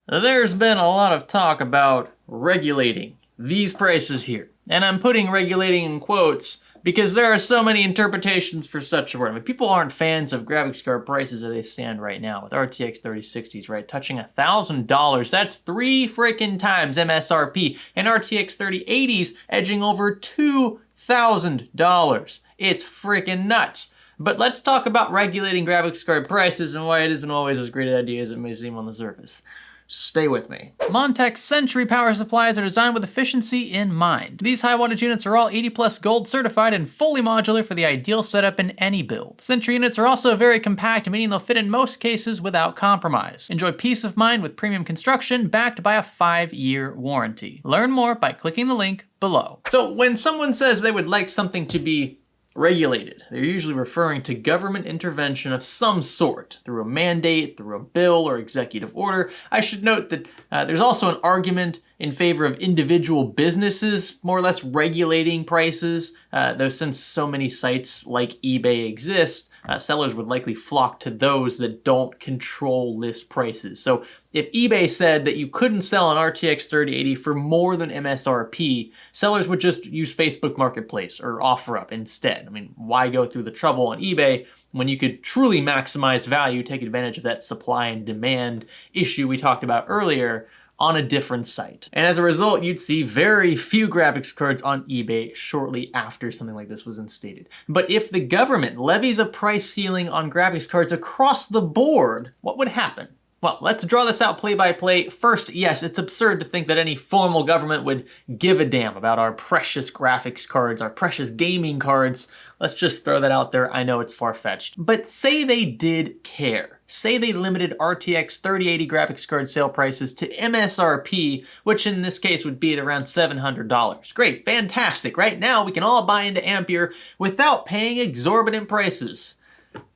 There's been a lot of talk about regulating these prices here. And I'm putting regulating in quotes because there are so many interpretations for such a word. I mean, people aren't fans of graphics card prices as they stand right now with RTX 3060s, right? Touching $1,000. That's 3 freaking times MSRP. And RTX 3080s edging over $2,000. It's freaking nuts. But let's talk about regulating graphics card prices and why it isn't always as great an idea as it may seem on the surface. Stay with me. Montech Century power supplies are designed with efficiency in mind. These high wattage units are all 80 plus gold certified and fully modular for the ideal setup in any build. Century units are also very compact, meaning they'll fit in most cases without compromise. Enjoy peace of mind with premium construction backed by a 5-year warranty. Learn more by clicking the link below. So when someone says they would like something to be regulated, they're usually referring to government intervention of some sort, through a mandate, through a bill, or executive order. I should note that there's also an argument in favor of individual businesses more or less regulating prices, though since so many sites like eBay exist, sellers would likely flock to those that don't control list prices. So if eBay said that you couldn't sell an RTX 3080 for more than MSRP, sellers would just use Facebook Marketplace or OfferUp instead. I mean, why go through the trouble on eBay when you could truly maximize value, take advantage of that supply and demand issue we talked about earlier on a different site? And as a result, you'd see very few graphics cards on eBay shortly after something like this was instated. But if the government levies a price ceiling on graphics cards across the board, what would happen? Well, let's draw this out play by play. First, yes, it's absurd to think that any formal government would give a damn about our precious graphics cards, our precious gaming cards. Let's just throw that out there. I know it's far-fetched. But say they did care. Say they limited RTX 3080 graphics card sale prices to MSRP, which in this case would be at around $700. Great, fantastic. Right now we can all buy into Ampere without paying exorbitant prices.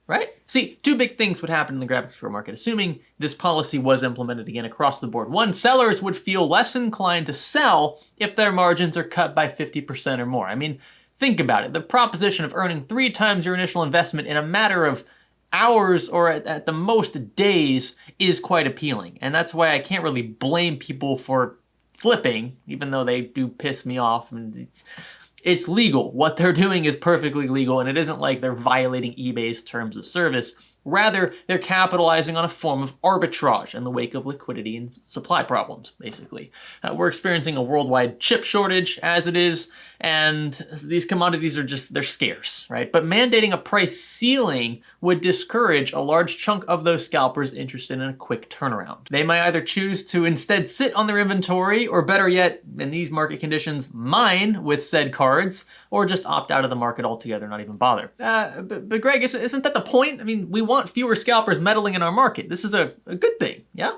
Right? See, two big things would happen in the graphics card market, assuming this policy was implemented again across the board. One, sellers would feel less inclined to sell if their margins are cut by 50% or more. I mean, think about it. The proposition of earning 3 times your initial investment in a matter of hours or at the most days is quite appealing. And that's why I can't really blame people for flipping, even though they do piss me off. And it's legal. What they're doing is perfectly legal, and it isn't like they're violating eBay's terms of service. Rather, they're capitalizing on a form of arbitrage in the wake of liquidity and supply problems, basically. We're experiencing a worldwide chip shortage as it is, and these commodities are they're scarce, right? But mandating a price ceiling would discourage a large chunk of those scalpers interested in a quick turnaround. They might either choose to instead sit on their inventory, or better yet, in these market conditions, mine with said cards, or just opt out of the market altogether, not even bother. But Greg, isn't that the point? I mean, we want fewer scalpers meddling in our market. This is a good thing, yeah?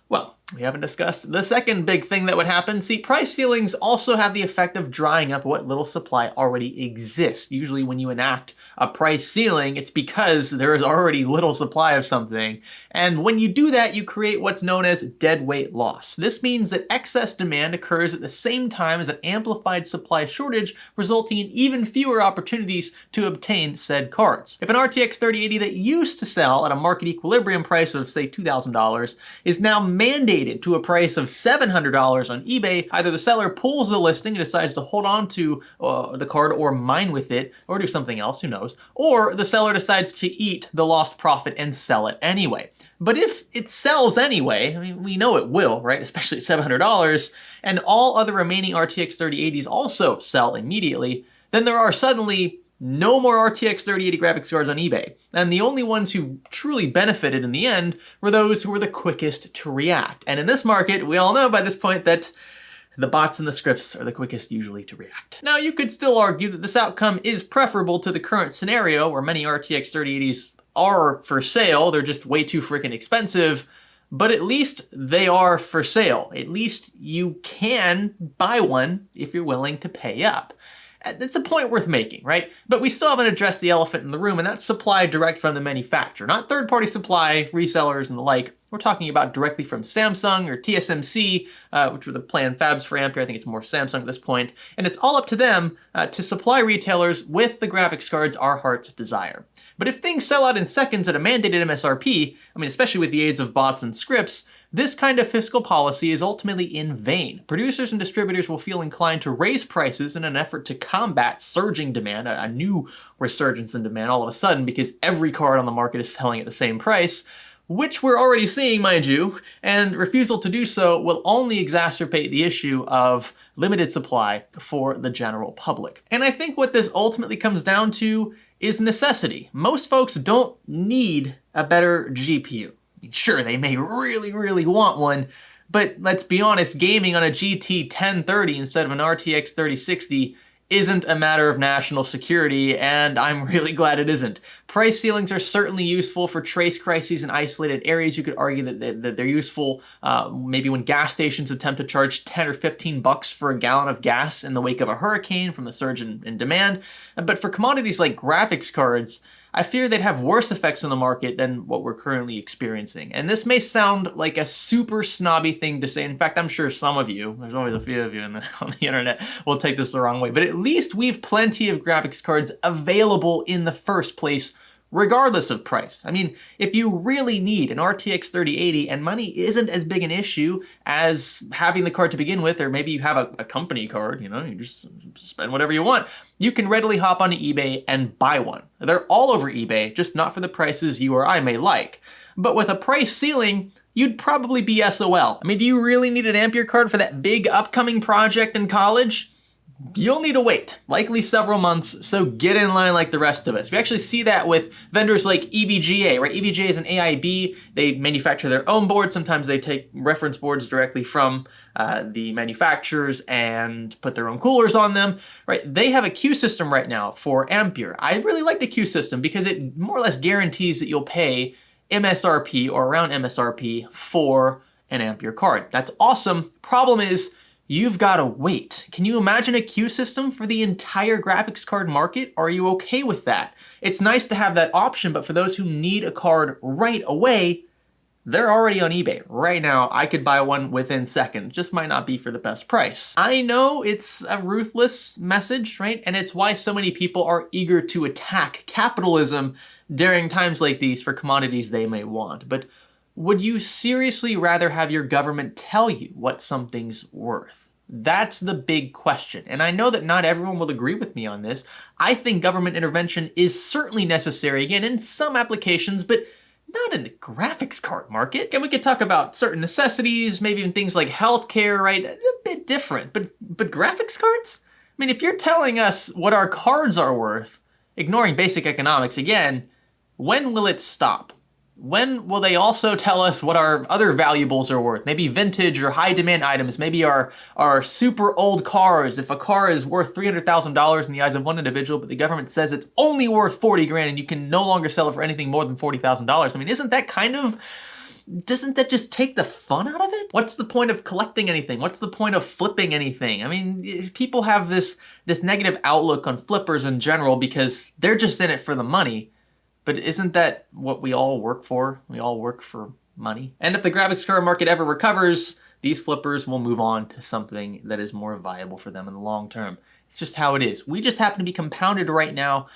Well, we haven't discussed the second big thing that would happen. See, price ceilings also have the effect of drying up what little supply already exists. Usually when you enact a price ceiling, it's because there is already little supply of something. And when you do that, you create what's known as deadweight loss. This means that excess demand occurs at the same time as an amplified supply shortage, resulting in even fewer opportunities to obtain said cards. If an RTX 3080 that used to sell at a market equilibrium price of, say, $2,000 is now mandated to a price of $700 on eBay, either the seller pulls the listing and decides to hold on to the card or mine with it, or do something else, who knows, or the seller decides to eat the lost profit and sell it anyway. But if it sells anyway, I mean, we know it will, right? Especially at $700, and all other remaining RTX 3080s also sell immediately, then there are suddenly no more RTX 3080 graphics cards on eBay. And the only ones who truly benefited in the end were those who were the quickest to react. And in this market, we all know by this point that the bots and the scripts are the quickest usually to react. Now, you could still argue that this outcome is preferable to the current scenario where many RTX 3080s are for sale. They're just way too freaking expensive, but at least they are for sale. At least you can buy one if you're willing to pay up. It's a point worth making, right? But we still haven't addressed the elephant in the room, and that's supply direct from the manufacturer, not third-party supply, resellers, and the like. We're talking about directly from Samsung or TSMC, which were the planned fabs for Ampere. I think it's more Samsung at this point. And it's all up to them to supply retailers with the graphics cards our hearts desire. But if things sell out in seconds at a mandated MSRP, I mean, especially with the aids of bots and scripts, This kind of fiscal policy is ultimately in vain. Producers and distributors will feel inclined to raise prices in an effort to combat surging demand, a new resurgence in demand all of a sudden because every card on the market is selling at the same price, which we're already seeing, mind you, and refusal to do so will only exacerbate the issue of limited supply for the general public. And I think what this ultimately comes down to is necessity. Most folks don't need a better GPU. Sure, they may really want one, but let's be honest, gaming on a GT 1030 instead of an RTX 3060 isn't a matter of national security, and I'm really glad it isn't. Price ceilings are certainly useful for trace crises in isolated areas. You could argue that they're useful maybe when gas stations attempt to charge 10 or 15 bucks for a gallon of gas in the wake of a hurricane from the surge in demand. But for commodities like graphics cards, I fear they'd have worse effects on the market than what we're currently experiencing. And this may sound like a super snobby thing to say. In fact, I'm sure some of you, there's always a few of you on the internet, will take this the wrong way. But at least we've plenty of graphics cards available in the first place, regardless of price. I mean, if you really need an RTX 3080 and money isn't as big an issue as having the card to begin with, or maybe you have a company card, you just spend whatever you want, you can readily hop onto eBay and buy one. They're all over eBay, just not for the prices you or I may like. But with a price ceiling, you'd probably be SOL. I mean, do you really need an Ampere card for that big upcoming project in college? You'll need to wait, likely several months, so get in line like the rest of us. We actually see that with vendors like EVGA, right? EVGA is an AIB. They manufacture their own boards. Sometimes they take reference boards directly from the manufacturers and put their own coolers on them, right? They have a queue system right now for Ampere. I really like the queue system because it more or less guarantees that you'll pay MSRP or around MSRP for an Ampere card. That's awesome. Problem is, you've got to wait. Can you imagine a queue system for the entire graphics card market? Are you okay with that? It's nice to have that option, but for those who need a card right away, they're already on eBay. Right now, I could buy one within seconds. Just might not be for the best price. I know it's a ruthless message, right? And it's why so many people are eager to attack capitalism during times like these for commodities they may want. But would you seriously rather have your government tell you what something's worth? That's the big question. And I know that not everyone will agree with me on this. I think government intervention is certainly necessary, again, in some applications, but not in the graphics card market. And we could talk about certain necessities, maybe even things like healthcare, right? A bit different, but graphics cards? I mean, if you're telling us what our cards are worth, ignoring basic economics, again, when will it stop? When will they also tell us what our other valuables are worth? Maybe vintage or high demand items, maybe our super old cars. If a car is worth $300,000 in the eyes of one individual, but the government says it's only worth 40 grand and you can no longer sell it for anything more than $40,000. I mean, doesn't that just take the fun out of it? What's the point of collecting anything? What's the point of flipping anything? I mean, people have this negative outlook on flippers in general because they're just in it for the money. But isn't that what we all work for? We all work for money. And if the graphics card market ever recovers, these flippers will move on to something that is more viable for them in the long term. It's just how it is. We just happen to be compounded right now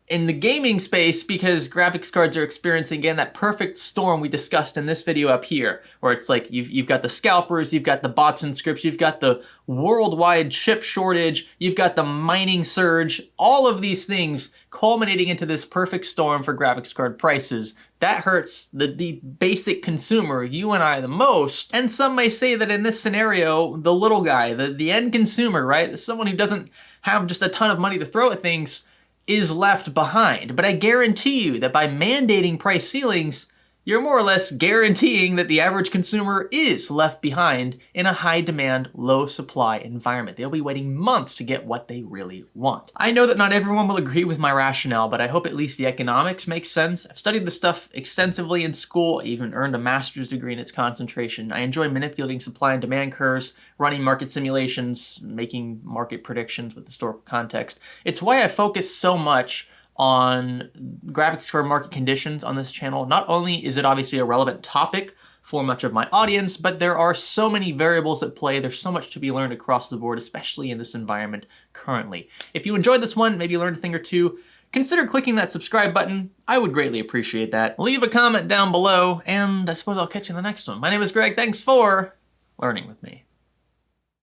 in the gaming space because graphics cards are experiencing, again, that perfect storm we discussed in this video up here, where it's like you've got the scalpers, you've got the bots and scripts, you've got the worldwide chip shortage, you've got the mining surge, all of these things culminating into this perfect storm for graphics card prices. That hurts the basic consumer, you and I, the most. And some may say that in this scenario, the little guy, the end consumer, right? Someone who doesn't have just a ton of money to throw at things is left behind. But I guarantee you that by mandating price ceilings, you're more or less guaranteeing that the average consumer is left behind in a high demand, low supply environment. They'll be waiting months to get what they really want. I know that not everyone will agree with my rationale, but I hope at least the economics make sense. I've studied this stuff extensively in school. I even earned a master's degree in its concentration. I enjoy manipulating supply and demand curves, running market simulations, making market predictions with historical context. It's why I focus so much on graphics card market conditions on this channel. Not only is it obviously a relevant topic for much of my audience, but there are so many variables at play. There's so much to be learned across the board, especially in this environment currently. If you enjoyed this one, maybe you learned a thing or two, consider clicking that subscribe button. I would greatly appreciate that. Leave a comment down below, and I suppose I'll catch you in the next one. My name is Greg. Thanks for learning with me.